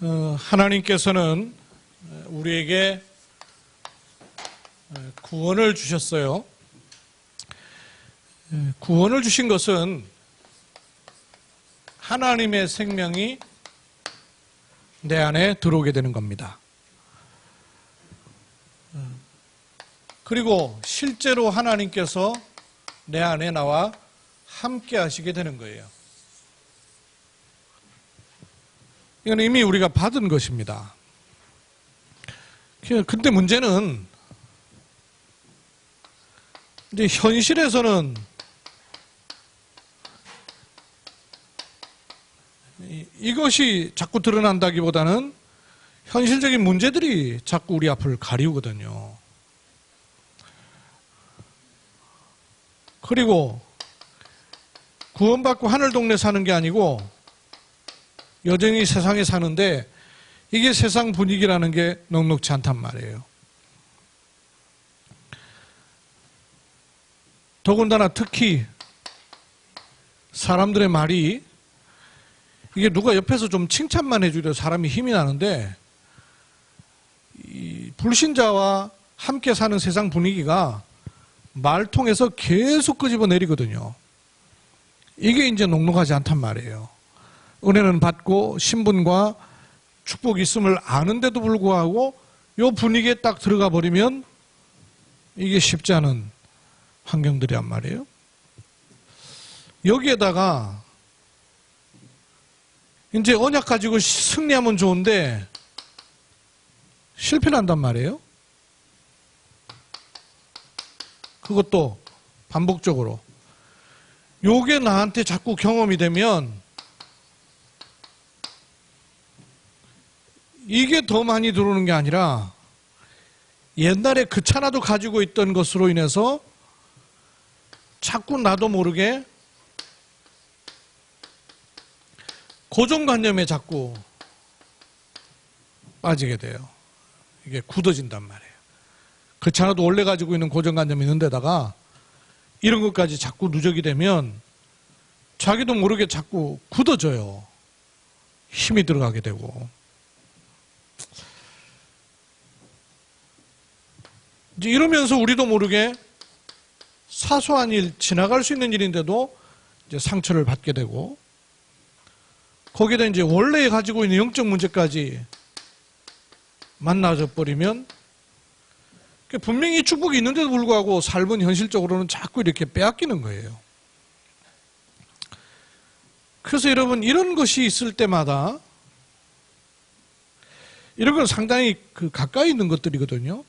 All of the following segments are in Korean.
하나님께서는 우리에게 구원을 주셨어요. 구원을 주신 것은 하나님의 생명이 내 안에 들어오게 되는 겁니다. 그리고 실제로 하나님께서 내 안에 나와 함께 하시게 되는 거예요. 이건 이미 우리가 받은 것입니다. 근데 문제는 이제 현실에서는 이것이 자꾸 드러난다기보다는 현실적인 문제들이 자꾸 우리 앞을 가리우거든요. 그리고 구원받고 하늘 동네 사는 게 아니고 여전히 세상에 사는데 이게 세상 분위기라는 게 넉넉지 않단 말이에요. 더군다나 특히 사람들의 말이 이게 누가 옆에서 좀 칭찬만 해주려 사람이 힘이 나는데 이 불신자와 함께 사는 세상 분위기가 말 통해서 계속 끄집어 내리거든요. 이게 이제 넉넉하지 않단 말이에요. 은혜는 받고 신분과 축복이 있음을 아는데도 불구하고 이 분위기에 딱 들어가 버리면 이게 쉽지 않은 환경들이란 말이에요. 여기에다가 이제 언약 가지고 승리하면 좋은데 실패를 한단 말이에요. 그것도 반복적으로. 요게 나한테 자꾸 경험이 되면 이게 더 많이 들어오는 게 아니라 옛날에 그 차나도 가지고 있던 것으로 인해서 자꾸 나도 모르게 고정관념에 자꾸 빠지게 돼요. 이게 굳어진단 말이에요. 그렇잖아도 원래 가지고 있는 고정관념이 있는 데다가 이런 것까지 자꾸 누적이 되면 자기도 모르게 자꾸 굳어져요. 힘이 들어가게 되고. 이제 이러면서 우리도 모르게 사소한 일, 지나갈 수 있는 일인데도 이제 상처를 받게 되고 거기에다 이제 원래 가지고 있는 영적 문제까지 만나져 버리면 분명히 축복이 있는데도 불구하고 삶은 현실적으로는 자꾸 이렇게 빼앗기는 거예요. 그래서 여러분 이런 것이 있을 때마다 이런 건 상당히 가까이 있는 것들이거든요.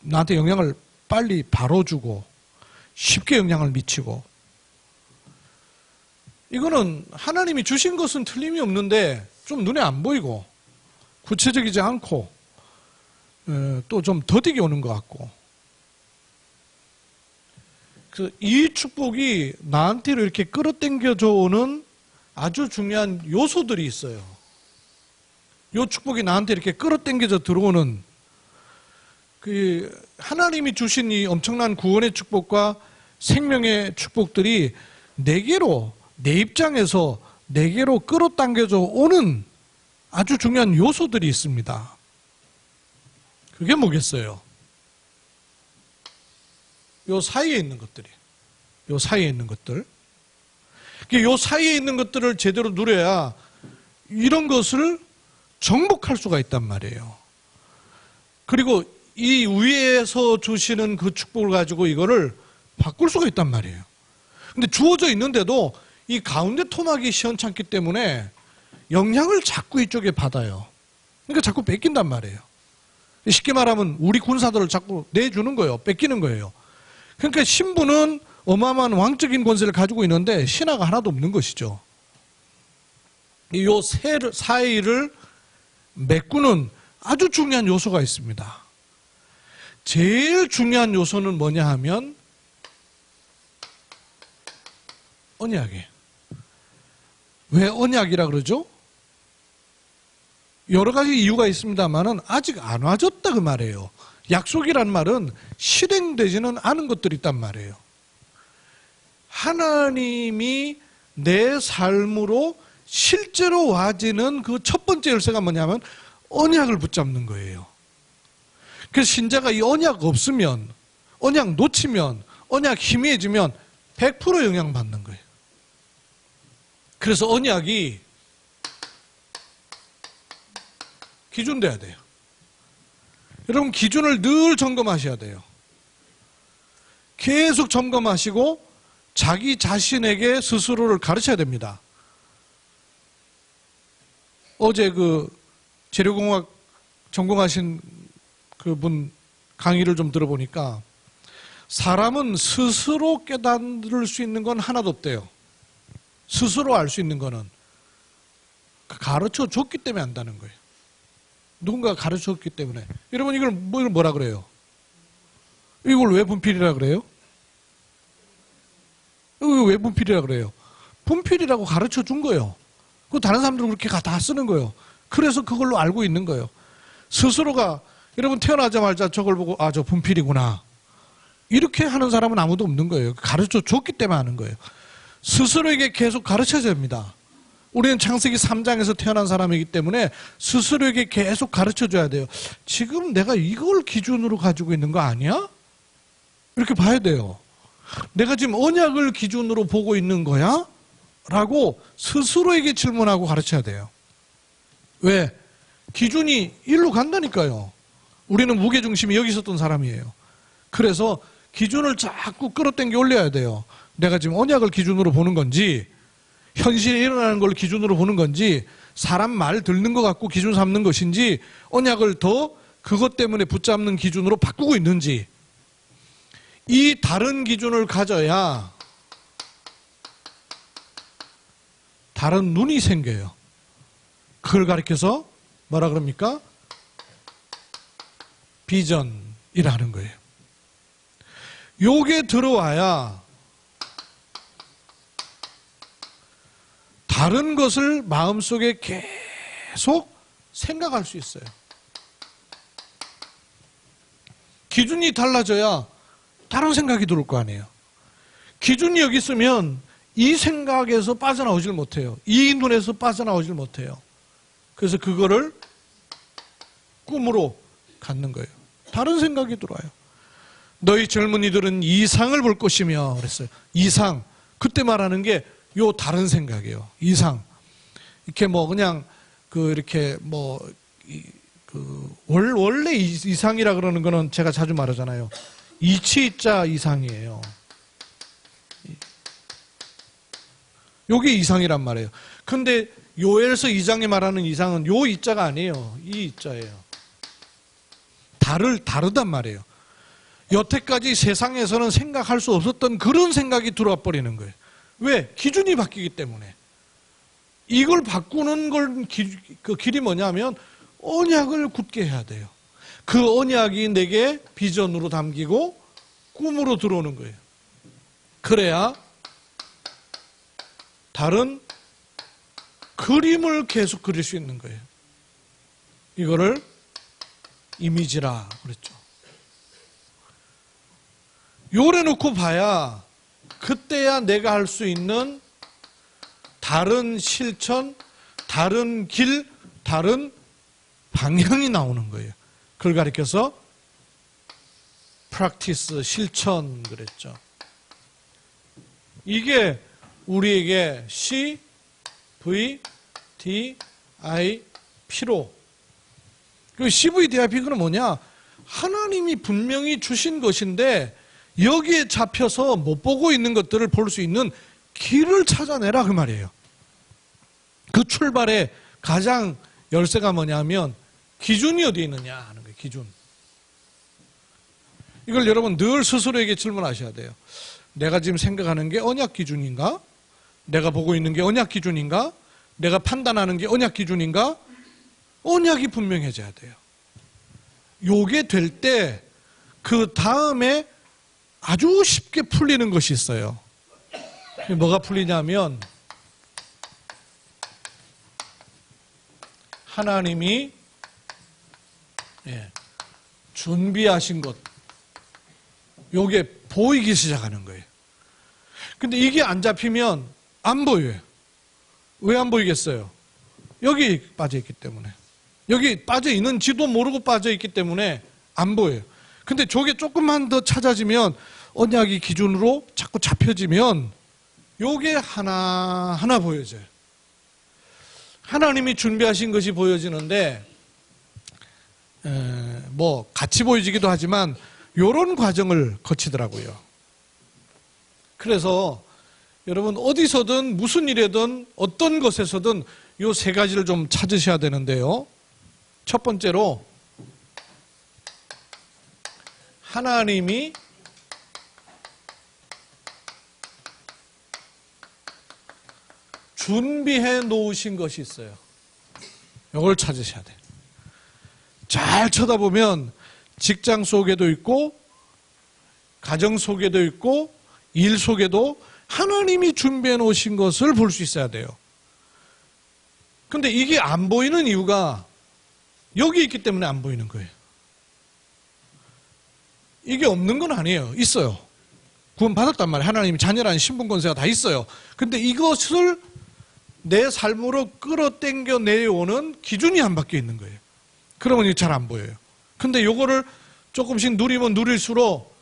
나한테 영향을 빨리 바로 주고 쉽게 영향을 미치고 이거는 하나님이 주신 것은 틀림이 없는데 좀 눈에 안 보이고 구체적이지 않고 또 좀 더디게 오는 것 같고 그래서 이 축복이 나한테로 이렇게 끌어당겨져 오는 아주 중요한 요소들이 있어요. 이 축복이 나한테 이렇게 끌어당겨져 들어오는 하나님이 주신 이 엄청난 구원의 축복과 생명의 축복들이 내게로 내 입장에서 내게로 끌어당겨져 오는 아주 중요한 요소들이 있습니다. 그게 뭐겠어요? 요 사이에 있는 것들이. 요 사이에 있는 것들. 요 사이에 있는 것들을 제대로 누려야 이런 것을 정복할 수가 있단 말이에요. 그리고 이 위에서 주시는 그 축복을 가지고 이거를 바꿀 수가 있단 말이에요. 근데 주어져 있는데도 이 가운데 토막이 시원찮기 때문에 영향을 자꾸 이쪽에 받아요. 그러니까 자꾸 뺏긴단 말이에요. 쉽게 말하면 우리 군사들을 자꾸 내주는 거예요. 뺏기는 거예요. 그러니까 신부는 어마어마한 왕적인 권세를 가지고 있는데 신하가 하나도 없는 것이죠. 이 사이를 메꾸는 아주 중요한 요소가 있습니다. 제일 중요한 요소는 뭐냐 하면 언약이에요. 왜 언약이라 그러죠? 여러 가지 이유가 있습니다만은 아직 안 와줬다 그 말이에요. 약속이란 말은 실행되지는 않은 것들이 있단 말이에요. 하나님이 내 삶으로 실제로 와지는 그 첫 번째 열쇠가 뭐냐면 언약을 붙잡는 거예요. 그래서 신자가 이 언약 없으면, 언약 놓치면, 언약 희미해지면 100% 영향받는 거예요. 그래서 언약이 기준 돼야 돼요. 여러분, 기준을 늘 점검하셔야 돼요. 계속 점검하시고 자기 자신에게 스스로를 가르쳐야 됩니다. 어제 그 재료공학 전공하신 그분 강의를 좀 들어보니까 사람은 스스로 깨달을 수 있는 건 하나도 없대요. 스스로 알 수 있는 거는 가르쳐 줬기 때문에 안다는 거예요. 누군가 가르쳐 줬기 때문에. 여러분, 이걸 뭐라 그래요? 이걸 왜 분필이라 그래요? 이걸 왜 분필이라 그래요? 분필이라고 가르쳐 준 거예요. 그 다른 사람들은 그렇게 다 쓰는 거예요. 그래서 그걸로 알고 있는 거예요. 스스로가, 여러분 태어나자마자 저걸 보고 아, 저 분필이구나, 이렇게 하는 사람은 아무도 없는 거예요. 가르쳐 줬기 때문에 하는 거예요. 스스로에게 계속 가르쳐야 됩니다. 우리는 창세기 3장에서 태어난 사람이기 때문에 스스로에게 계속 가르쳐 줘야 돼요. 지금 내가 이걸 기준으로 가지고 있는 거 아니야? 이렇게 봐야 돼요. 내가 지금 언약을 기준으로 보고 있는 거야? 라고 스스로에게 질문하고 가르쳐야 돼요. 왜? 기준이 일로 간다니까요. 우리는 무게중심이 여기 있었던 사람이에요. 그래서 기준을 자꾸 끌어당겨 올려야 돼요. 내가 지금 언약을 기준으로 보는 건지, 현실에 일어나는 걸 기준으로 보는 건지, 사람 말 듣는 것 같고 기준 삼는 것인지, 언약을 더 그것 때문에 붙잡는 기준으로 바꾸고 있는지, 이 다른 기준을 가져야 다른 눈이 생겨요. 그걸 가리켜서 뭐라 그럽니까? 비전이라는 거예요. 요게 들어와야 다른 것을 마음속에 계속 생각할 수 있어요. 기준이 달라져야 다른 생각이 들어올 거 아니에요. 기준이 여기 있으면 이 생각에서 빠져나오질 못해요. 이 눈에서 빠져나오질 못해요. 그래서 그거를 꿈으로 갖는 거예요. 다른 생각이 들어와요. 너희 젊은이들은 이상을 볼 것이며 그랬어요. 이상. 그때 말하는 게 요 다른 생각이에요. 이상. 이렇게 뭐 그냥 이렇게 원래 이상이라 그러는 거는 제가 자주 말하잖아요. 이치자 이상이에요. 요게 이상이란 말이에요. 근데 요엘서 2장에 말하는 이상은 요 이자가 아니에요. 이 이자예요. 다르단 말이에요. 여태까지 세상에서는 생각할 수 없었던 그런 생각이 들어와 버리는 거예요. 왜? 기준이 바뀌기 때문에. 이걸 바꾸는 그 길이 뭐냐면 언약을 굳게 해야 돼요. 그 언약이 내게 비전으로 담기고 꿈으로 들어오는 거예요. 그래야 다른 그림을 계속 그릴 수 있는 거예요. 이거를 이미지라 그랬죠. 요래 놓고 봐야 그때야 내가 할 수 있는 다른 실천, 다른 길, 다른 방향이 나오는 거예요. 그걸 가리켜서 practice, 실천 그랬죠. 이게 우리에게 C, V, D, I, P로. 그 CVDIP는 뭐냐? 하나님이 분명히 주신 것인데 여기에 잡혀서 못 보고 있는 것들을 볼 수 있는 길을 찾아내라 그 말이에요. 그 출발의 가장 열쇠가 뭐냐면 기준이 어디에 있느냐 하는 거예요. 기준. 이걸 여러분 늘 스스로에게 질문하셔야 돼요. 내가 지금 생각하는 게 언약 기준인가? 내가 보고 있는 게 언약 기준인가? 내가 판단하는 게 언약 기준인가? 언약이 분명해져야 돼요. 요게 될 때 그 다음에 아주 쉽게 풀리는 것이 있어요. 뭐가 풀리냐면 하나님이 준비하신 것, 요게 보이기 시작하는 거예요. 근데 이게 안 잡히면 안 보여요. 왜 안 보이겠어요? 여기 빠져 있기 때문에. 여기 빠져 있는지도 모르고 빠져 있기 때문에 안 보여요. 근데 저게 조금만 더 찾아지면 언약이 기준으로 자꾸 잡혀지면 요게 하나하나 보여져요. 하나님이 준비하신 것이 보여지는데 뭐 같이 보여지기도 하지만 요런 과정을 거치더라고요. 그래서 여러분 어디서든 무슨 일에든 어떤 것에서든 요 세 가지를 좀 찾으셔야 되는데요. 첫 번째로 하나님이 준비해 놓으신 것이 있어요. 이걸 찾으셔야 돼요. 잘 쳐다보면 직장 속에도 있고 가정 속에도 있고 일 속에도 하나님이 준비해 놓으신 것을 볼 수 있어야 돼요. 근데 이게 안 보이는 이유가 여기 있기 때문에 안 보이는 거예요. 이게 없는 건 아니에요. 있어요. 구원 받았단 말이에요. 하나님이 자녀라는 신분 권세가 다 있어요. 근데 이것을 내 삶으로 끌어당겨 내려오는 기준이 안 바뀌어 있는 거예요. 그러면 잘 안 보여요. 근데 요거를 조금씩 누리면 누릴수록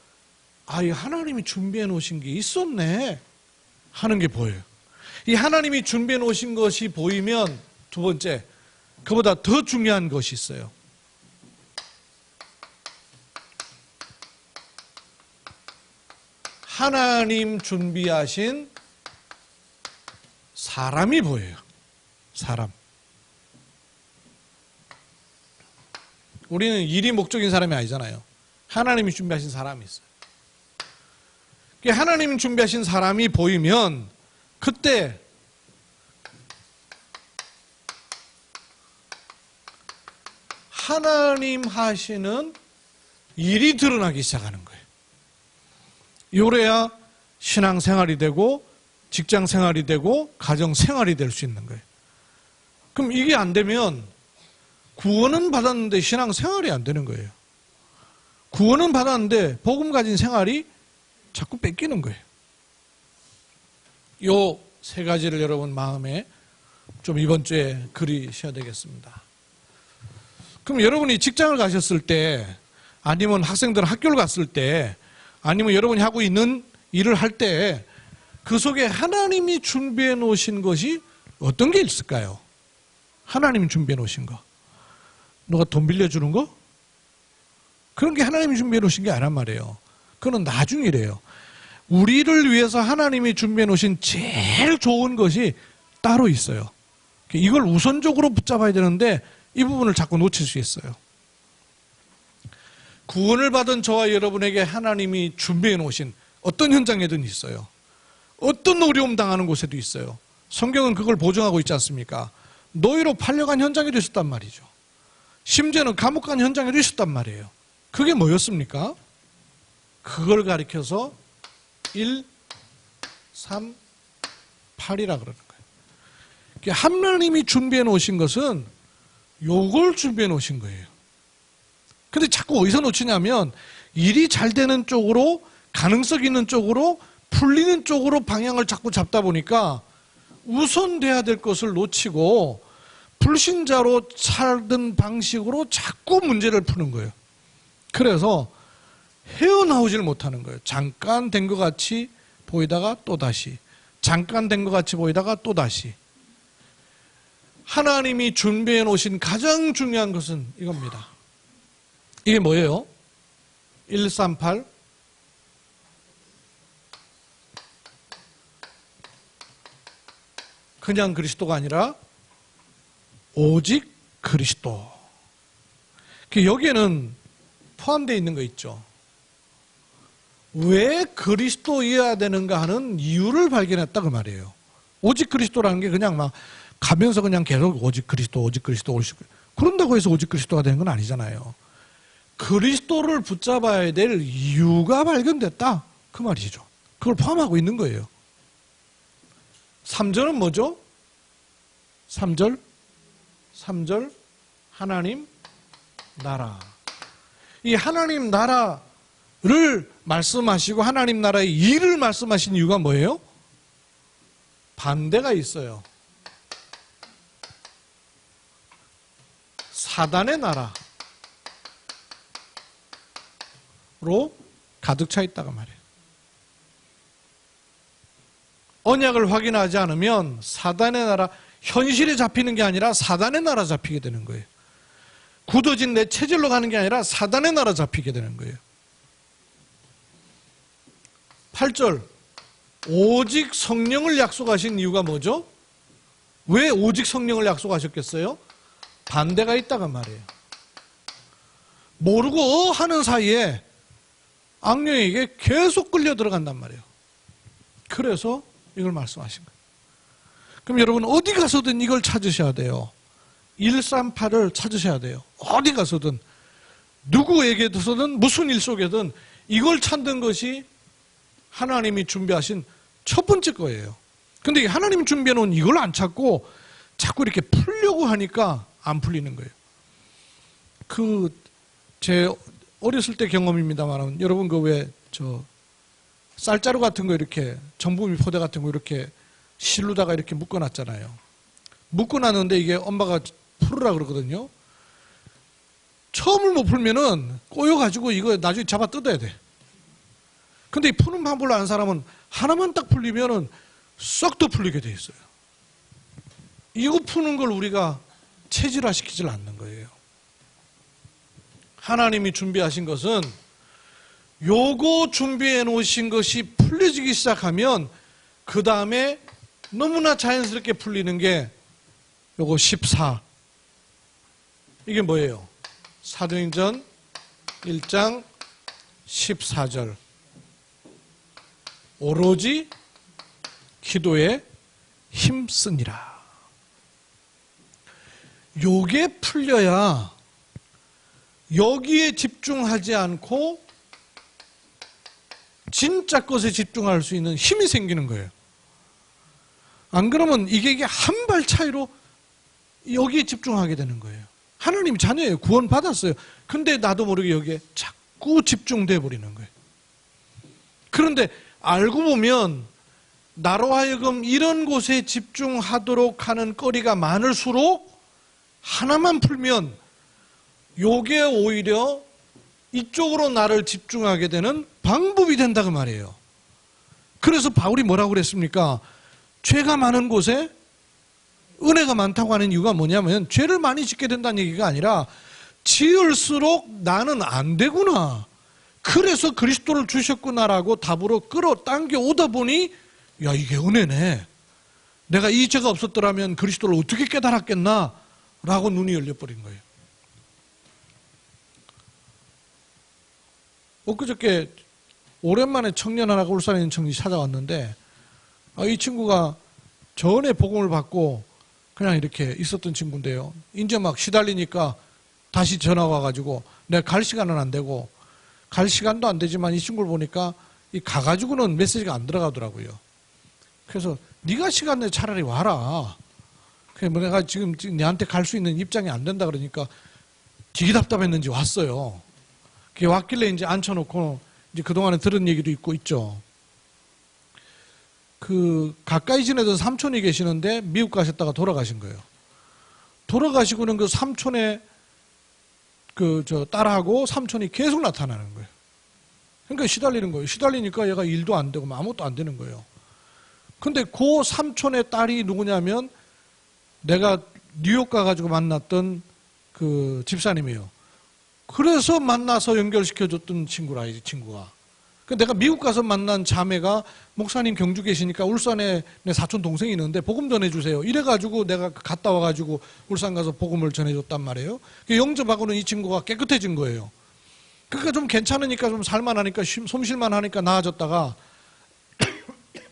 이 하나님이 준비해 놓으신 게 있었네 하는 게 보여요. 이 하나님이 준비해 놓으신 것이 보이면 두 번째, 그보다 더 중요한 것이 있어요. 하나님 준비하신 사람이 보여요. 사람. 우리는 일이 목적인 사람이 아니잖아요. 하나님이 준비하신 사람이 있어요. 하나님 준비하신 사람이 보이면 그때 하나님 하시는 일이 드러나기 시작하는 거예요. 요래야 신앙생활이 되고 직장생활이 되고 가정생활이 될 수 있는 거예요. 그럼 이게 안 되면 구원은 받았는데 신앙생활이 안 되는 거예요. 구원은 받았는데 복음 가진 생활이 자꾸 뺏기는 거예요. 요 세 가지를 여러분 마음에 좀 이번 주에 그리셔야 되겠습니다. 그럼 여러분이 직장을 가셨을 때 아니면 학생들은 학교를 갔을 때 아니면 여러분이 하고 있는 일을 할 때 그 속에 하나님이 준비해 놓으신 것이 어떤 게 있을까요? 하나님이 준비해 놓으신 거. 누가 돈 빌려주는 거? 그런 게 하나님이 준비해 놓으신 게 아니란 말이에요. 그건 나중이래요. 우리를 위해서 하나님이 준비해 놓으신 제일 좋은 것이 따로 있어요. 이걸 우선적으로 붙잡아야 되는데 이 부분을 자꾸 놓칠 수 있어요. 구원을 받은 저와 여러분에게 하나님이 준비해 놓으신 어떤 현장에든 있어요. 어떤 어려움 당하는 곳에도 있어요. 성경은 그걸 보증하고 있지 않습니까? 노예로 팔려간 현장에도 있었단 말이죠. 심지어는 감옥 간 현장에도 있었단 말이에요. 그게 뭐였습니까? 그걸 가리켜서 1, 3, 8이라 그러는 거예요. 하나님이 준비해 놓으신 것은 요걸 준비해 놓으신 거예요. 근데 자꾸 어디서 놓치냐면 일이 잘 되는 쪽으로 가능성 있는 쪽으로 풀리는 쪽으로 방향을 자꾸 잡다 보니까 우선돼야 될 것을 놓치고 불신자로 살던 방식으로 자꾸 문제를 푸는 거예요. 그래서 헤어나오질 못하는 거예요. 잠깐 된 것 같이 보이다가 또다시, 잠깐 된 것 같이 보이다가 또다시. 하나님이 준비해 놓으신 가장 중요한 것은 이겁니다. 이게 뭐예요? 138 그냥 그리스도가 아니라 오직 그리스도. 여기에는 포함되어 있는 거 있죠. 왜 그리스도여야 되는가 하는 이유를 발견했다 그 말이에요. 오직 그리스도라는 게 그냥 막 가면서 그냥 계속 오직 그리스도, 오직 그리스도, 오직 그리스도. 그런다고 해서 오직 그리스도가 되는 건 아니잖아요. 그리스도를 붙잡아야 될 이유가 발견됐다 그 말이죠. 그걸 포함하고 있는 거예요. 3절은 뭐죠? 3절 하나님 나라. 이 하나님 나라를 말씀하시고 하나님 나라의 일을 말씀하신 이유가 뭐예요? 반대가 있어요. 사단의 나라로 가득 차 있다가 말이에요. 언약을 확인하지 않으면 사단의 나라, 현실에 잡히는 게 아니라 사단의 나라 잡히게 되는 거예요. 굳어진 내 체질로 가는 게 아니라 사단의 나라 잡히게 되는 거예요. 8절, 오직 성령을 약속하신 이유가 뭐죠? 왜 오직 성령을 약속하셨겠어요? 반대가 있다가 말이에요. 모르고 하는 사이에 악령에게 계속 끌려 들어간단 말이에요. 그래서 이걸 말씀하신 거예요. 그럼 여러분 어디 가서든 이걸 찾으셔야 돼요. 138을 찾으셔야 돼요. 어디 가서든 누구에게서든 무슨 일 속에든 이걸 찾는 것이 하나님이 준비하신 첫 번째 거예요. 근데 하나님이 준비해 놓은 이걸 안 찾고 자꾸 이렇게 풀려고 하니까 안 풀리는 거예요. 제 어렸을 때 경험입니다만 여러분 왜 쌀자루 같은 거 이렇게 정부미 포대 같은 거 이렇게 실루다가 이렇게 묶어놨잖아요. 묶어놨는데 이게 엄마가 풀으라 그러거든요. 처음을 못 풀면은 꼬여가지고 이거 나중에 잡아 뜯어야 돼. 근데 이 푸는 방법을 아는 사람은 하나만 딱 풀리면은 썩 더 풀리게 돼 있어요. 이거 푸는 걸 우리가 체질화 시키질 않는 거예요. 하나님이 준비하신 것은 요거 준비해 놓으신 것이 풀려지기 시작하면 그 다음에 너무나 자연스럽게 풀리는 게 요거 14. 이게 뭐예요? 사도행전 1장 14절. 오로지 기도에 힘쓰니라. 요게 풀려야 여기에 집중하지 않고 진짜 것에 집중할 수 있는 힘이 생기는 거예요. 안 그러면 이게 한 발 차이로 여기에 집중하게 되는 거예요. 하나님 자녀예요. 구원 받았어요. 근데 나도 모르게 여기에 자꾸 집중돼 버리는 거예요. 그런데 알고 보면 나로 하여금 이런 곳에 집중하도록 하는 거리가 많을수록 하나만 풀면 요게 오히려 이쪽으로 나를 집중하게 되는 방법이 된다고 말이에요. 그래서 바울이 뭐라고 그랬습니까? 죄가 많은 곳에 은혜가 많다고 하는 이유가 뭐냐면 죄를 많이 짓게 된다는 얘기가 아니라 지을수록 나는 안 되구나. 그래서 그리스도를 주셨구나라고 답으로 끌어당겨 오다 보니 야 이게 은혜네. 내가 이 죄가 없었더라면 그리스도를 어떻게 깨달았겠나 라고 눈이 열려버린 거예요. 엊그저께 오랜만에 청년 하나가 울산에 있는 청년이 찾아왔는데 이 친구가 전에 복음을 받고 그냥 이렇게 있었던 친구인데요. 이제 막 시달리니까 다시 전화가 와가지고 내가 갈 시간은 안 되고 갈 시간도 안 되지만 이 친구를 보니까 이 가가지고는 메시지가 안 들어가더라고요. 그래서 네가 시간 내 차라리 와라. 그래서 내가 지금 내한테 갈 수 있는 입장이 안 된다 그러니까 되게 답답했는지 왔어요. 그게 왔길래 이제 앉혀놓고 이제 그동안에 들은 얘기도 있고 있죠. 가까이 지내던 삼촌이 계시는데 미국 가셨다가 돌아가신 거예요. 돌아가시고는 그 삼촌의 딸하고 삼촌이 계속 나타나는 거예요. 그러니까 시달리는 거예요. 시달리니까 얘가 일도 안 되고 아무것도 안 되는 거예요. 근데 그 삼촌의 딸이 누구냐면 내가 뉴욕 가가지고 만났던 그 집사님이에요. 그래서 만나서 연결시켜줬던 친구라, 이 친구가. 내가 미국 가서 만난 자매가 목사님 경주 계시니까 울산에 내 사촌 동생이 있는데 복음 전해주세요. 이래가지고 내가 갔다 와가지고 울산 가서 복음을 전해줬단 말이에요. 영접하고는 이 친구가 깨끗해진 거예요. 그러니까 좀 괜찮으니까 좀 살만하니까 솜실만하니까 나아졌다가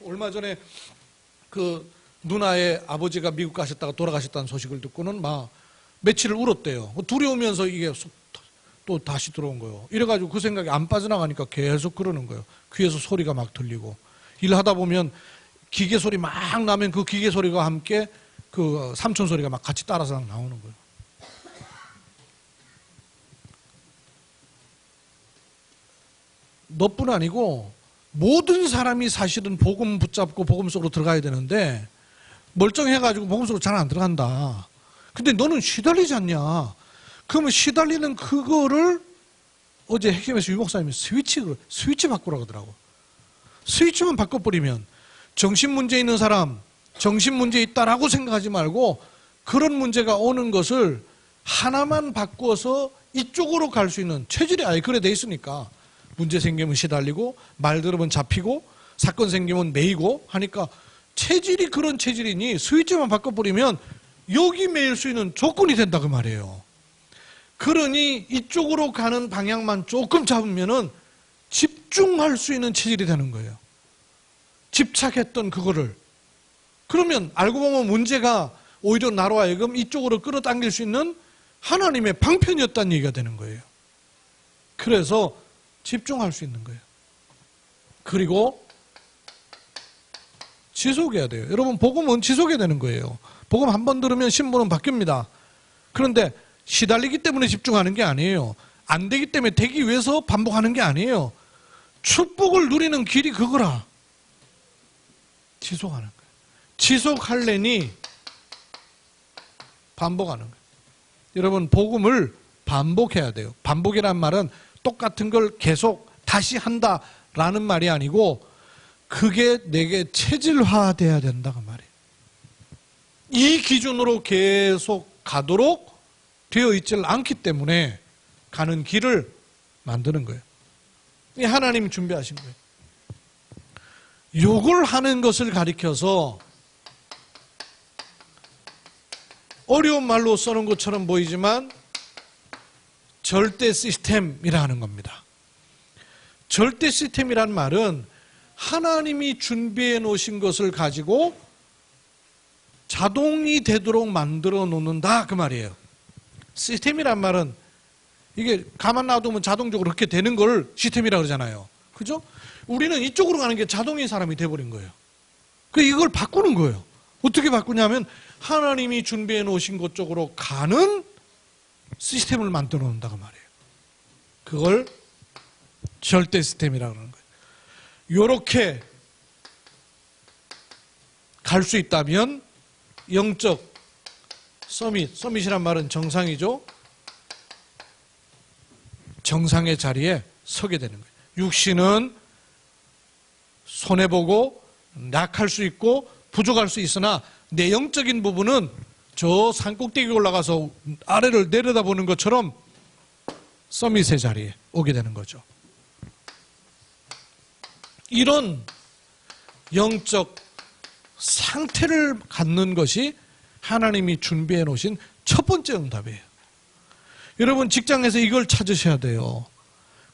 얼마 전에 그 누나의 아버지가 미국 가셨다가 돌아가셨다는 소식을 듣고는 막 며칠을 울었대요. 두려우면서 이게 또 다시 들어온 거예요. 이래가지고 그 생각이 안 빠져나가니까 계속 그러는 거예요. 귀에서 소리가 막 들리고 일하다 보면 기계 소리 막 나면 그 기계 소리가 함께 그 삼촌 소리가 막 같이 따라서 나오는 거예요. 너뿐 아니고 모든 사람이 사실은 복음 붙잡고 복음 속으로 들어가야 되는데 멀쩡해가지고 복음 속으로 잘 안 들어간다. 근데 너는 시달리지 않냐? 그러면 시달리는 그거를 어제 핵심에서 유 목사님이 스위치 바꾸라고 하더라고. 스위치만 바꿔버리면 정신 문제 있는 사람, 정신 문제 있다라고 생각하지 말고 그런 문제가 오는 것을 하나만 바꿔서 이쪽으로 갈 수 있는 체질이 아예 그래 돼 있으니까 문제 생기면 시달리고 말 들으면 잡히고 사건 생기면 매이고 하니까 체질이 그런 체질이니 스위치만 바꿔버리면 여기 매일 수 있는 조건이 된다 그 말이에요. 그러니 이쪽으로 가는 방향만 조금 잡으면은 집중할 수 있는 체질이 되는 거예요. 집착했던 그거를. 그러면 알고 보면 문제가 오히려 나로 하여금 이쪽으로 끌어당길 수 있는 하나님의 방편이었다는 얘기가 되는 거예요. 그래서 집중할 수 있는 거예요. 그리고 지속해야 돼요. 여러분 복음은 지속해야 되는 거예요. 복음 한 번 들으면 신분은 바뀝니다. 그런데 시달리기 때문에 집중하는 게 아니에요. 안 되기 때문에 되기 위해서 반복하는 게 아니에요. 축복을 누리는 길이 그거라. 지속하는 거예요. 지속하려니 반복하는 거예요. 여러분 복음을 반복해야 돼요. 반복이란 말은 똑같은 걸 계속 다시 한다라는 말이 아니고 그게 내게 체질화돼야 된다고 말이에요. 이 기준으로 계속 가도록 되어 있질 않기 때문에 가는 길을 만드는 거예요. 이 하나님이 준비하신 거예요. 욕을 하는 것을 가리켜서 어려운 말로 써놓은 것처럼 보이지만 절대 시스템이라는 겁니다. 절대 시스템이란 말은 하나님이 준비해 놓으신 것을 가지고 자동이 되도록 만들어 놓는다 그 말이에요. 시스템이란 말은 이게 가만 놔두면 자동적으로 그렇게 되는 걸 시스템이라고 그러잖아요. 그죠? 우리는 이쪽으로 가는 게 자동인 사람이 돼버린 거예요. 그래서 이걸 바꾸는 거예요. 어떻게 바꾸냐면 하나님이 준비해 놓으신 것 쪽으로 가는 시스템을 만들어 놓는다고 말이에요. 그걸 절대 시스템이라고 하는 거예요. 이렇게 갈 수 있다면 영적 서밋이란 말은 정상이죠. 정상의 자리에 서게 되는 거예요. 육신은 손해보고 약할 수 있고 부족할 수 있으나 내 영적인 부분은 저 산꼭대기에 올라가서 아래를 내려다보는 것처럼 서밋의 자리에 오게 되는 거죠. 이런 영적 상태를 갖는 것이 하나님이 준비해 놓으신 첫 번째 응답이에요. 여러분 직장에서 이걸 찾으셔야 돼요.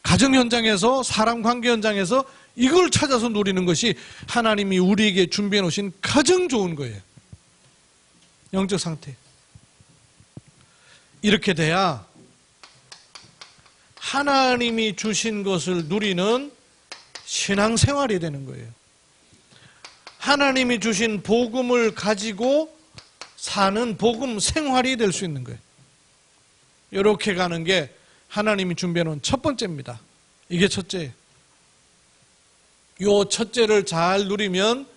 가정 현장에서 사람 관계 현장에서 이걸 찾아서 누리는 것이 하나님이 우리에게 준비해 놓으신 가장 좋은 거예요. 영적 상태. 이렇게 돼야 하나님이 주신 것을 누리는 신앙생활이 되는 거예요. 하나님이 주신 복음을 가지고 사는 복음 생활이 될 수 있는 거예요. 이렇게 가는 게 하나님이 준비해 놓은 첫 번째입니다. 이게 첫째예요. 이 첫째를 잘 누리면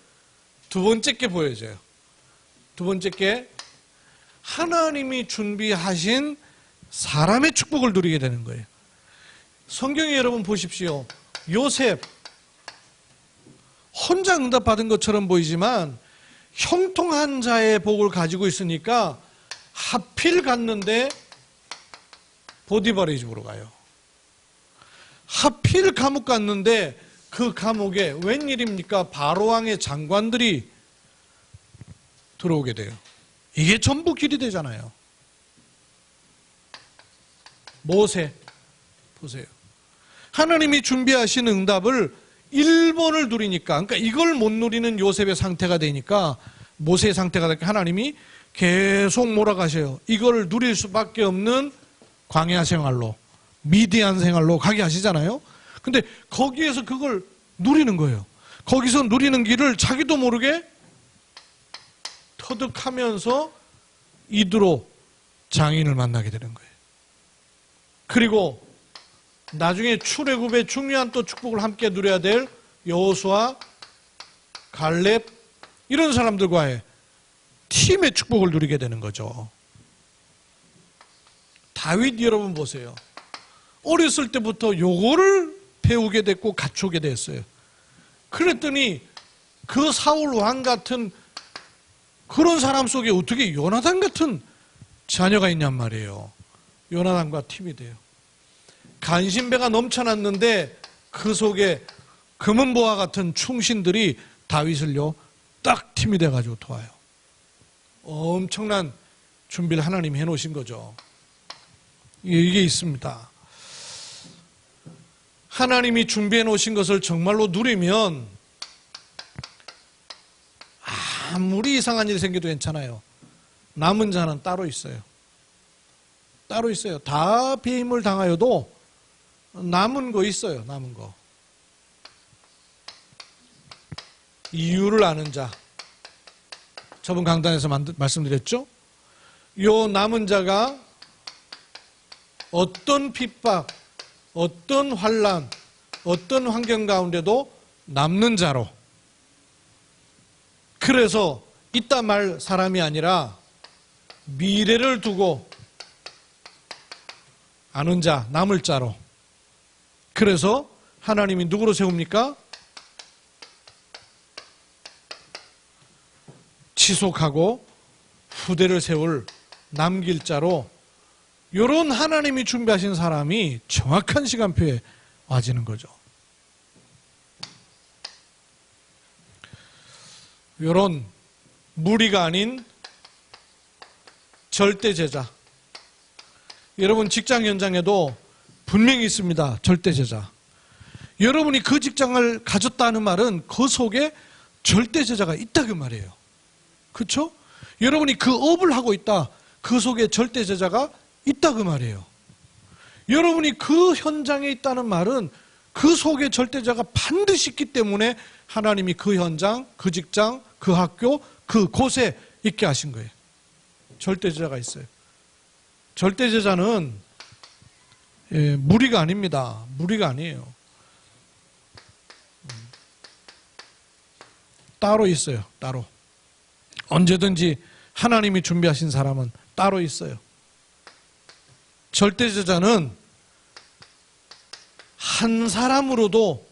두 번째 게 보여져요. 두 번째 게 하나님이 준비하신 사람의 축복을 누리게 되는 거예요. 성경에 여러분 보십시오. 요셉 혼자 응답받은 것처럼 보이지만 형통한 자의 복을 가지고 있으니까 하필 갔는데 보디바르의 집으로 가요. 하필 감옥 갔는데 그 감옥에 웬일입니까? 바로왕의 장관들이 들어오게 돼요. 이게 전부 길이 되잖아요. 모세 보세요. 하나님이 준비하신 응답을 1번을 누리니까, 그러니까 이걸 못 누리는 요셉의 상태가 되니까 모세의 상태가 되니까 하나님이 계속 몰아가셔요. 이걸 누릴 수밖에 없는 광야 생활로, 미디안 생활로 가게 하시잖아요. 근데 거기에서 그걸 누리는 거예요. 거기서 누리는 길을 자기도 모르게 터득하면서 이드로 장인을 만나게 되는 거예요. 그리고 나중에 출애굽의 중요한 또 축복을 함께 누려야 될 여호수아, 갈렙 이런 사람들과의 팀의 축복을 누리게 되는 거죠. 다윗 여러분 보세요. 어렸을 때부터 요거를 배우게 됐고 갖추게 됐어요. 그랬더니 그 사울 왕 같은 그런 사람 속에 어떻게 요나단 같은 자녀가 있냔 말이에요. 요나단과 팀이 돼요. 간신배가 넘쳐났는데 그 속에 금은보화 같은 충신들이 다윗을요 딱 팀이 돼가지고 도와요. 엄청난 준비를 하나님이 해놓으신 거죠. 이게 있습니다. 하나님이 준비해 놓으신 것을 정말로 누리면 아무리 이상한 일이 생겨도 괜찮아요. 남은 자는 따로 있어요. 따로 있어요. 다 배임을 당하여도 남은 거 있어요. 남은 거. 이유를 아는 자. 저번 강단에서 말씀드렸죠? 요 남은 자가 어떤 핍박, 어떤 환난, 어떤 환경 가운데도 남는 자로. 그래서 이따 말 사람이 아니라 미래를 두고 아는 자, 남을 자로. 그래서 하나님이 누구로 세웁니까? 지속하고 후대를 세울 남길 자로 이런 하나님이 준비하신 사람이 정확한 시간표에 와지는 거죠. 이런 무리가 아닌 절대 제자. 여러분 직장 현장에도 분명히 있습니다. 절대 제자. 여러분이 그 직장을 가졌다는 말은 그 속에 절대 제자가 있다 그 말이에요. 그렇죠? 여러분이 그 업을 하고 있다. 그 속에 절대 제자가 있다 그 말이에요. 여러분이 그 현장에 있다는 말은 그 속에 절대자가 반드시 있기 때문에 하나님이 그 현장, 그 직장, 그 학교, 그 곳에 있게 하신 거예요. 절대제자가 있어요. 절대제자는 무리가 아닙니다. 무리가 아니에요. 따로 있어요. 따로. 언제든지 하나님이 준비하신 사람은 따로 있어요. 절대제자는 한 사람으로도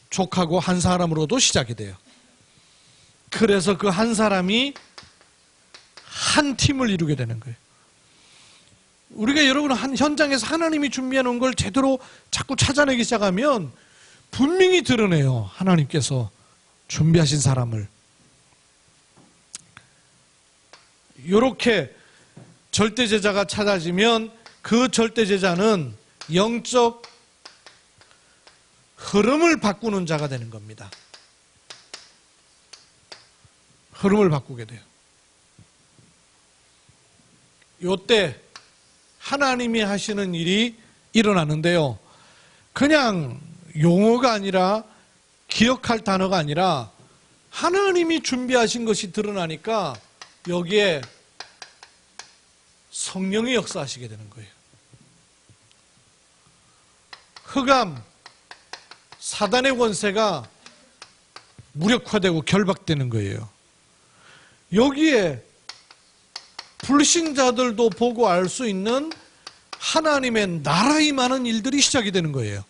족하고 한 사람으로도 시작이 돼요. 그래서 그 한 사람이 한 팀을 이루게 되는 거예요. 우리가 여러분 한 현장에서 하나님이 준비해 놓은 걸 제대로 자꾸 찾아내기 시작하면 분명히 드러내요. 하나님께서 준비하신 사람을. 이렇게 절대제자가 찾아지면 그 절대제자는 영적 흐름을 바꾸는 자가 되는 겁니다. 흐름을 바꾸게 돼요. 이때 하나님이 하시는 일이 일어나는데요. 그냥 용어가 아니라 기억할 단어가 아니라 하나님이 준비하신 것이 드러나니까 여기에 성령이 역사하시게 되는 거예요. 흑암, 사단의 권세가 무력화되고 결박되는 거예요. 여기에 불신자들도 보고 알 수 있는 하나님의 나라의 많은 일들이 시작이 되는 거예요.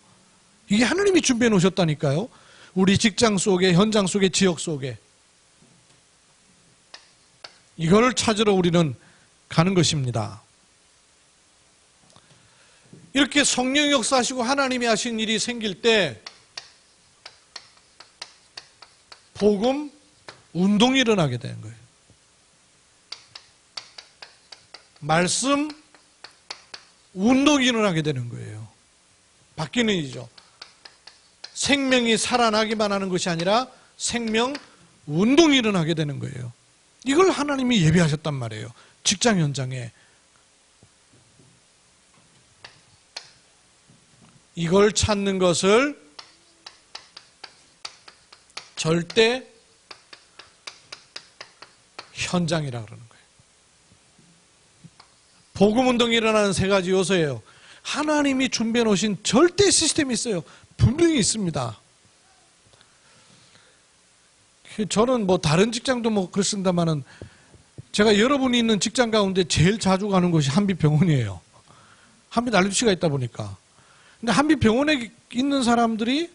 이게 하나님이 준비해 놓으셨다니까요. 우리 직장 속에, 현장 속에, 지역 속에. 이걸 찾으러 우리는 가는 것입니다. 이렇게 성령 역사하시고 하나님이 하신 일이 생길 때 복음 운동이 일어나게 되는 거예요. 말씀 운동이 일어나게 되는 거예요. 바뀌는 일이죠. 생명이 살아나기만 하는 것이 아니라 생명 운동이 일어나게 되는 거예요. 이걸 하나님이 예비하셨단 말이에요. 직장 현장에. 이걸 찾는 것을 절대 현장이라고 그러는 거예요. 복음운동이 일어나는 세 가지 요소예요. 하나님이 준비해 놓으신 절대 시스템이 있어요. 분명히 있습니다. 저는 뭐 다른 직장도 뭐 그렇습니다만은 제가 여러분이 있는 직장 가운데 제일 자주 가는 곳이 한빛병원이에요. 한빛 RUTC가 있다 보니까. 근데 한빛 병원에 있는 사람들이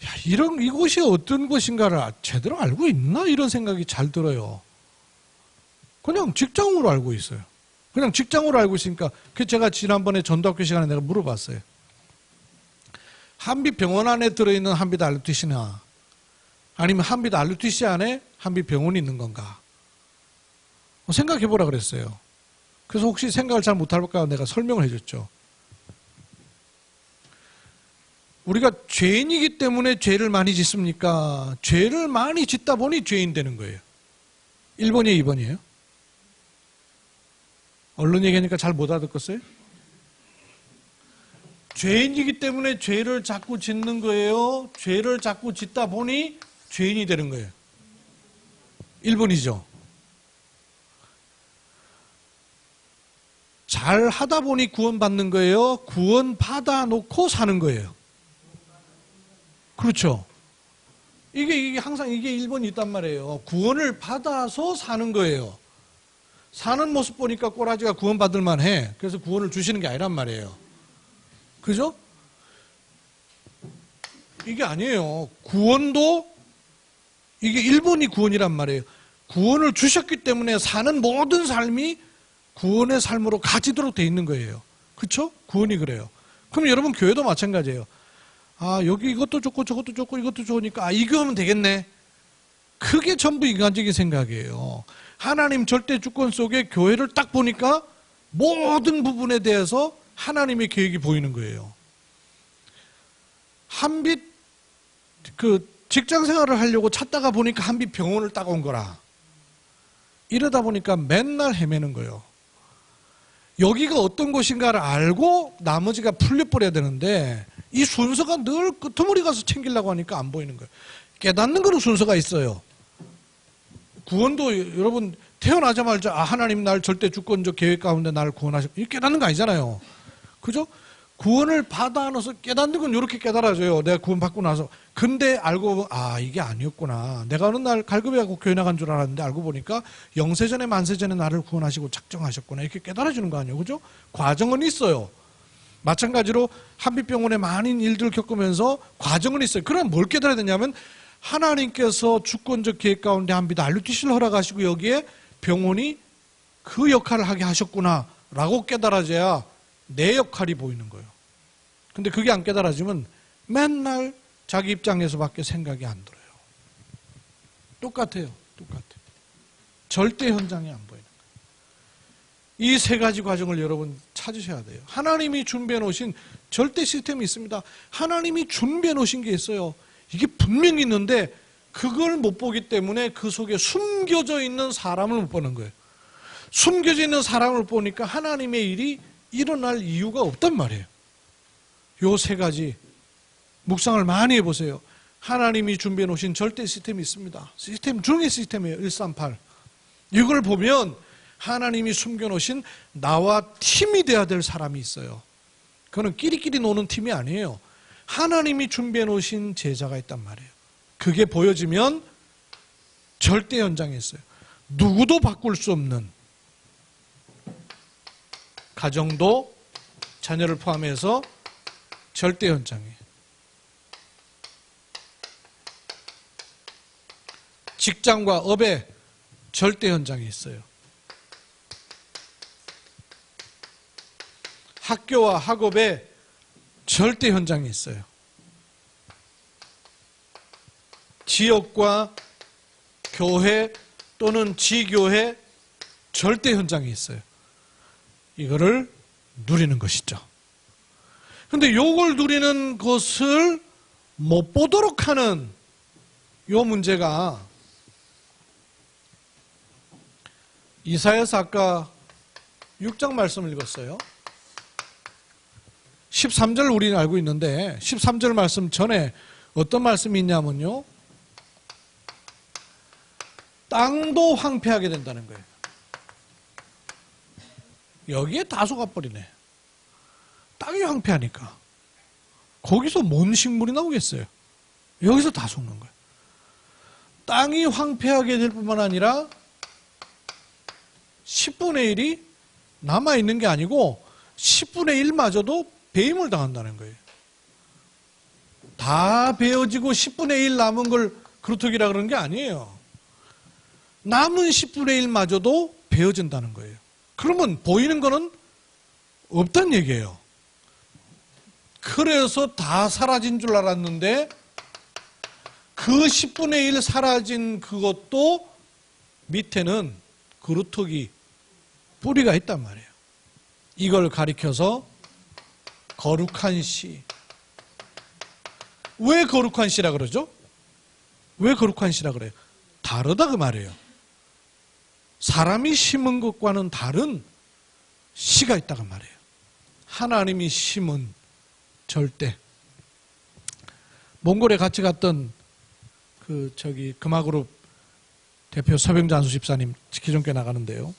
야, 이곳이 어떤 곳인가를 제대로 알고 있나? 이런 생각이 잘 들어요. 그냥 직장으로 알고 있어요. 그냥 직장으로 알고 있으니까 제가 지난번에 전도학교 시간에 내가 물어봤어요. 한빛 병원 안에 들어있는 한빛 RUTC나 아니면 한빛 RUTC 안에 한빛 병원이 있는 건가? 생각해 보라 그랬어요. 그래서 혹시 생각을 잘 못할까 내가 설명을 해줬죠. 우리가 죄인이기 때문에 죄를 많이 짓습니까? 죄를 많이 짓다 보니 죄인 되는 거예요. 1번이에요, 2번이에요? 언론 얘기하니까 잘 못 알아듣겠어요? 죄인이기 때문에 죄를 자꾸 짓는 거예요? 죄를 자꾸 짓다 보니 죄인이 되는 거예요. 1번이죠. 잘 하다 보니 구원받는 거예요? 구원 받아놓고 사는 거예요? 그렇죠. 이게 항상 이게 1번이 있단 말이에요. 구원을 받아서 사는 거예요. 사는 모습 보니까 꼬라지가 구원받을 만해. 그래서 구원을 주시는 게 아니란 말이에요. 그죠? 이게 아니에요. 구원도 이게 1번이 구원이란 말이에요. 구원을 주셨기 때문에 사는 모든 삶이 구원의 삶으로 가지도록 돼 있는 거예요. 그렇죠? 구원이 그래요. 그럼 여러분 교회도 마찬가지예요. 아, 여기 이것도 좋고 저것도 좋고 이것도 좋으니까 아, 이거 하면 되겠네. 그게 전부 인간적인 생각이에요. 하나님 절대 주권 속에 교회를 딱 보니까 모든 부분에 대해서 하나님의 계획이 보이는 거예요. 한빛 직장 생활을 하려고 찾다가 보니까 한빛 병원을 딱 온 거라. 이러다 보니까 맨날 헤매는 거예요. 여기가 어떤 곳인가를 알고 나머지가 풀려버려야 되는데 이 순서가 늘 끄트머리 가서 챙기려고 하니까 안 보이는 거예요. 깨닫는 거는 순서가 있어요. 구원도 여러분 태어나자마자 아, 하나님 날 절대 주권적 계획 가운데 나를 구원하셨고 이렇게 깨닫는 거 아니잖아요. 그죠? 구원을 받아 넣어서 깨닫는 건 이렇게 깨달아져요. 내가 구원 받고 나서. 근데 알고 보면 아, 이게 아니었구나. 내가 어느 날 갈급해하고 교회 나간 줄 알았는데 알고 보니까 영세전에 만세전에 나를 구원하시고 작정하셨구나. 이렇게 깨달아지는 거 아니에요. 그죠? 과정은 있어요. 마찬가지로 한빛병원에 많은 일들을 겪으면서 과정은 있어요. 그럼 뭘 깨달아야 되냐면 하나님께서 주권적 계획 가운데 한빛 RUTC를 허락하시고 여기에 병원이 그 역할을 하게 하셨구나 라고 깨달아져야 내 역할이 보이는 거예요. 근데 그게 안 깨달아지면 맨날 자기 입장에서밖에 생각이 안 들어요. 똑같아요. 절대 현장이 안 보이는 거예요. 이 세 가지 과정을 여러분 찾으셔야 돼요. 하나님이 준비해 놓으신 절대 시스템이 있습니다. 하나님이 준비해 놓으신 게 있어요. 이게 분명히 있는데 그걸 못 보기 때문에 그 속에 숨겨져 있는 사람을 못 보는 거예요. 숨겨져 있는 사람을 보니까 하나님의 일이 일어날 이유가 없단 말이에요. 요 세 가지 묵상을 많이 해보세요. 하나님이 준비해 놓으신 절대 시스템이 있습니다. 시스템 중의 시스템이에요. 138. 이걸 보면 하나님이 숨겨놓으신 나와 팀이 돼야 될 사람이 있어요. 그거는 끼리끼리 노는 팀이 아니에요. 하나님이 준비해 놓으신 제자가 있단 말이에요. 그게 보여지면 절대 현장에 있어요. 누구도 바꿀 수 없는 가정도 자녀를 포함해서 절대 현장에 직장과 업에 절대 현장에 있어요. 학교와 학업에 절대 현장에 있어요. 지역과 교회 또는 지교회 절대 현장에 있어요. 이거를 누리는 것이죠. 그런데 이걸 누리는 것을 못 보도록 하는 이 문제가 이사야서 아까 6장 말씀을 읽었어요. 13절 우리는 알고 있는데 13절 말씀 전에 어떤 말씀이 있냐면요. 땅도 황폐하게 된다는 거예요. 여기에 다 속아버리네. 땅이 황폐하니까. 거기서 뭔 식물이 나오겠어요? 여기서 다 속는 거예요. 땅이 황폐하게 될 뿐만 아니라 10분의 1이 남아있는 게 아니고 10분의 1마저도 배임을 당한다는 거예요. 다 베어지고 10분의 1 남은 걸 그루터기라 그러는 게 아니에요. 남은 10분의 1마저도 베어진다는 거예요. 그러면 보이는 거는 없다는 얘기예요. 그래서 다 사라진 줄 알았는데 그 10분의 1 사라진 그것도 밑에는 그루터기 뿌리가 있단 말이에요. 이걸 가리켜서 거룩한 씨. 왜 거룩한 씨라 그러죠? 왜 거룩한 씨라 그래요? 다르다 그 말이에요. 사람이 심은 것과는 다른 씨가 있다고 말이에요. 하나님이 심은 절대. 몽골에 같이 갔던 금화그룹 대표 서병잔수 집사님 기존교회 나가는데요.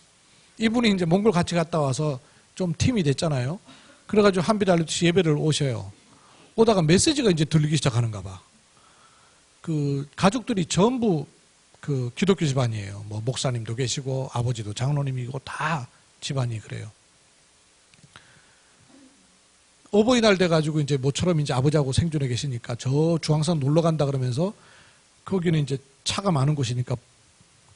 이분이 이제 몽골 같이 갔다 와서 좀 팀이 됐잖아요. 그래가지고 한비달리듯이 예배를 오셔요. 오다가 메시지가 이제 들리기 시작하는가 봐. 가족들이 전부 기독교 집안이에요. 뭐 목사님도 계시고 아버지도 장로님이고 다 집안이 그래요. 어버이날 돼가지고 이제 모처럼 이제 아버지하고 생존해 계시니까 저 중앙산 놀러 간다 그러면서 거기는 이제 차가 많은 곳이니까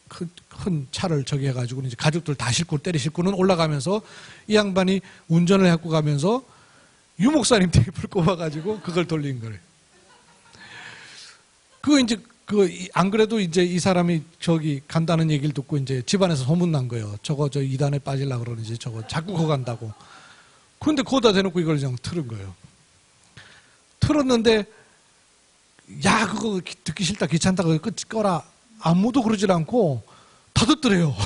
큰 차를 저기 해가지고 이제 가족들 다 싣고 싣고는 올라가면서 이 양반이 운전을 해갖고 가면서 유 목사님 테이프를 꼽아가지고 그걸 돌린 거래요. 안 그래도 이제 이 사람이 저기 간다는 얘기를 듣고 이제 집안에서 소문난 거예요. 저거 저 이단에 빠지려고 그러는지 저거 자꾸 거 간다고. 그런데 거기다 대놓고 이걸 그냥 틀은 거예요. 틀었는데 야 그거 듣기 싫다 귀찮다 그거 꺼라. 아무도 그러질 않고 다 듣더래요.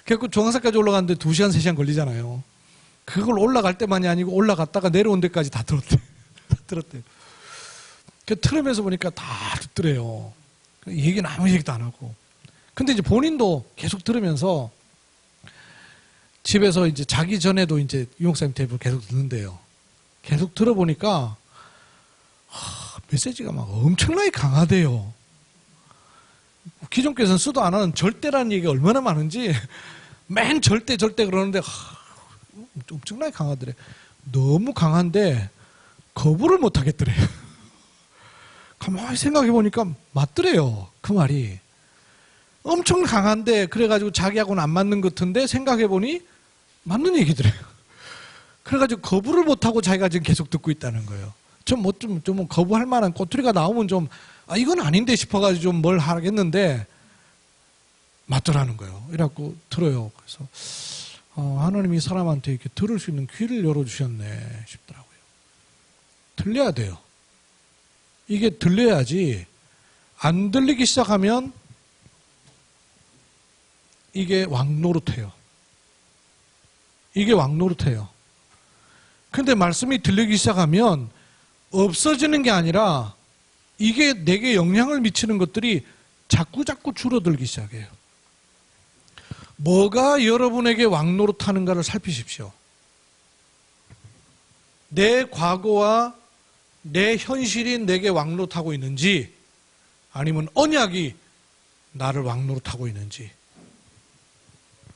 그래서 중앙산까지 올라가는데 2시간 3시간 걸리잖아요. 그걸 올라갈 때만이 아니고 올라갔다가 내려온 데까지 다 들었대요. 다 들었대요. 틀으면서 보니까 다 듣더래요. 얘기는 아무 얘기도 안 하고. 근데 이제 본인도 계속 들으면서 집에서 이제 자기 전에도 이제 유목사님 테이프를 계속 듣는데요. 계속 들어보니까 메시지가 막 엄청나게 강하대요. 기존교회에서는 쓰도 안 하는 절대라는 얘기가 얼마나 많은지 맨 절대 그러는데 엄청나게 강하더래. 너무 강한데 거부를 못 하겠더래요. 가만히 생각해 보니까 맞더래요. 그 말이. 엄청 강한데 그래가지고 자기하고는 안 맞는 것 같은데 생각해 보니 맞는 얘기더래요. 그래가지고 거부를 못 하고 자기가 지금 계속 듣고 있다는 거예요. 좀 거부할 만한 꼬투리가 나오면 좀 이건 아닌데 싶어가지고 좀 뭘 하겠는데 맞더라는 거예요. 이래갖고 들어요. 그래서 하나님이 사람한테 이렇게 들을 수 있는 귀를 열어주셨네 싶더라고요. 들려야 돼요. 이게 들려야지 안 들리기 시작하면 이게 왕노릇해요. 이게 왕노릇해요. 근데 말씀이 들리기 시작하면 없어지는 게 아니라 이게 내게 영향을 미치는 것들이 자꾸 줄어들기 시작해요. 뭐가 여러분에게 왕노릇하는가를 살피십시오. 내 과거와 내 현실이 내게 왕노릇하고 있는지 아니면 언약이 나를 왕노릇하고 있는지.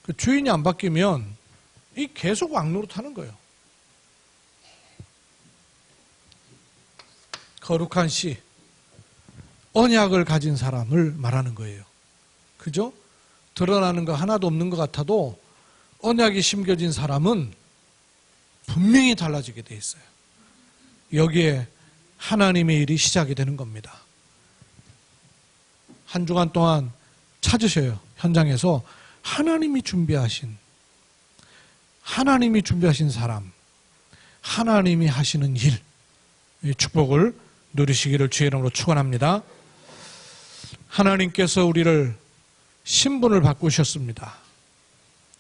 그 주인이 안 바뀌면 이 계속 왕노릇하는 거예요. 거룩한 씨, 언약을 가진 사람을 말하는 거예요. 그죠? 드러나는 거 하나도 없는 것 같아도 언약이 심겨진 사람은 분명히 달라지게 돼 있어요. 여기에 하나님의 일이 시작이 되는 겁니다. 한 주간 동안 찾으셔요. 현장에서 하나님이 준비하신 사람, 하나님이 하시는 일, 이 축복을 누리시기를 주의 이름으로 축원합니다. 하나님께서 우리를 신분을 바꾸셨습니다.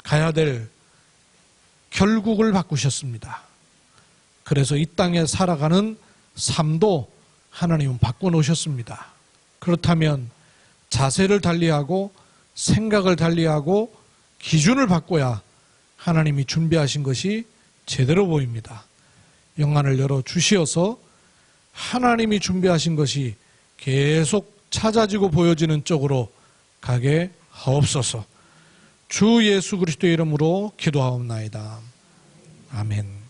가야 될 결국을 바꾸셨습니다. 그래서 이 땅에 살아가는 삶도 하나님은 바꿔놓으셨습니다. 그렇다면 자세를 달리하고 생각을 달리하고 기준을 바꿔야 하나님이 준비하신 것이 제대로 보입니다. 영안을 열어 주시어서 하나님이 준비하신 것이 계속 찾아지고 보여지는 쪽으로 가게 하옵소서. 주 예수 그리스도의 이름으로 기도하옵나이다. 아멘.